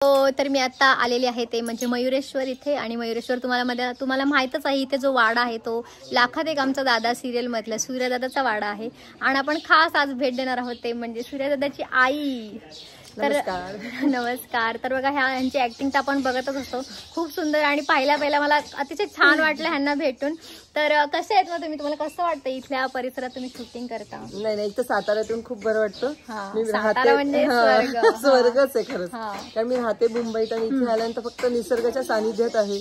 तर मी आता आलेली आहे ते म्हणजे मयुरेश्वर इथे. आणि मयुरेश्वर तुम्हाला माहीतच आहे, इथे जो वाडा आहे तो लाखात एक आमचा दादा सिरियल मधला सूर्यदादाचा वाडा आहे. आणि आपण खास आज भेट देणार आहोत ते म्हणजे सूर्यदादाची आई. तर नमस्कार. तर बघा ह्यांची ऍक्टिंग तर आपण बघतच असतो, खूप सुंदर. आणि पहिला मला अतिशय छान वाटलं ह्यांना भेटून. तर कसे आहेत मग तुम्हाला कसं वाटतं इथल्या परिसरात तुम्ही शूटिंग करता? नाही एक तर साताऱ्यातून खूप बरं वाटतं. मी सातारा म्हणजे स्वर्गच आहे खरंच. कारण मी राहते मुंबईत आणि इथे आल्यानंतर फक्त निसर्गाच्या सानिध्यात आहे.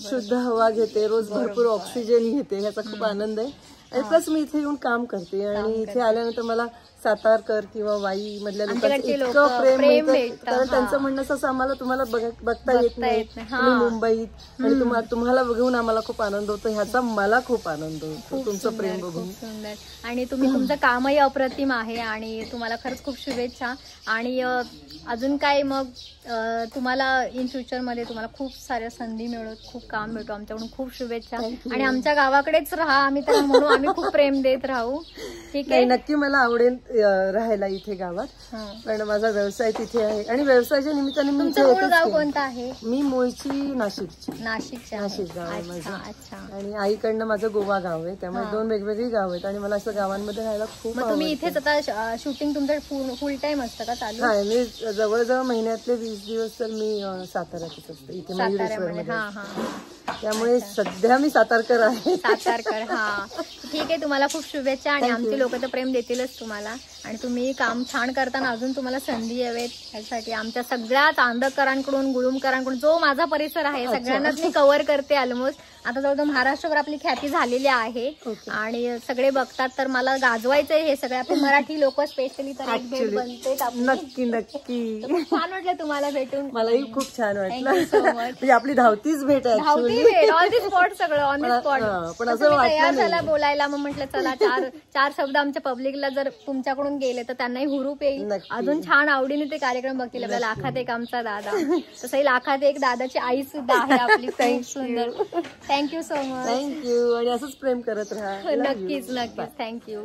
शुद्ध हवा घेते, रोज भरपूर ऑक्सिजन घेते, ह्याचा खूप आनंद आहे. आणि प्लस मी इथे येऊन काम करते आणि इथे आल्यानंतर मला सातारकर किंवा वाई मधल्या लोकांचं इतकं प्रेम मिळतं. कारण त्यांचं म्हणणं असं, आम्हाला तुम्हाला बघता येत नाही, तुम्ही मुंबईत आणि तुम्हाला बघून आम्हाला खूप आनंद होतो. ह्याचा मला खूप आनंद होतो तुमचं प्रेम बघून. सुंदर. आणि तुमचं कामही अप्रतिम आहे आणि तुम्हाला खरंच खूप शुभेच्छा. आणि अजून काय मग तुम्हाला इन फ्युचर मध्ये तुम्हाला खूप साऱ्या संधी मिळत, खूप काम भेटो, आमच्याकडून खूप शुभेच्छा. आणि आमच्या गावाकडेच राहा, आम्ही तर म्हणू आम्ही खूप प्रेम देत राहू. ठीक आहे, नक्की मला आवडेल राहायला इथे गावात. कारण माझा व्यवसाय तिथे आहे आणि व्यवसायाच्या निमित्ताने मी तुमचं गाव कोणतं आहे? मी मूळची नाशिकची. नाशिक गाव आहे माझं. आणि आईकडनं माझं गोवा गाव आहे, त्यामुळे दोन वेगवेगळी गाव आहेत आणि मला असं गावांमध्ये राहायला खूप. मग तुम्ही इथेच आता शूटिंग तुमचं फुल टाइम असतं का चालू? हा, मी जवळजवळ महिन्यातले 20 दिवस तर मी साताऱ्यातच असते, इथे मयुरेश्वरमध्ये. त्यामुळे सध्या मी सातारकर आहे. सातारकर. ठीक आहे, तुम्हाला खूप शुभेच्छा. आणि आमचे लोक तर प्रेम देतीलच तुम्हाला. आणि तुम्ही काम छान करताना अजून तुम्हाला संधी यावेत यासाठी आमच्या सगळ्या चांदकरांकडून, गुळुमकरांकडून, जो माझा परिसर आहे सगळ्यांनाच मी कव्हर करते ऑलमोस्ट. आता जवळजवळ महाराष्ट्रभर आपली ख्याती झालेली आहे आणि सगळे बघतात. तर मला गाजवायचंय हे सगळे आपण मराठी लोक स्पेशली. तर एक भेट बनते. नक्की नक्की. छान वाटलं तुम्हाला भेटून. मलाही खूप छान वाटलं. म्हणजे आपली धावतीच भेट आहे. ऑन दी स्पॉट, सगळं ऑन दी स्पॉट. पण असं तयार झाला बोलायला, मग म्हटलं चला चार शब्द आमच्या पब्लिकला जर तुमच्याकडून गेले तर त्यांनाही हुरूप येईल, अजून छान आवडीने ते कार्यक्रम बघतील. आपल्या लाखात एक आमचा दादा, तसंही लाखात एक दादाची आई सुद्धा आहे आपली. खूप सुंदर. Thank you so much. थँक्यू. आणि असंच प्रेम करत राहा. नक्कीच. थँक्यू.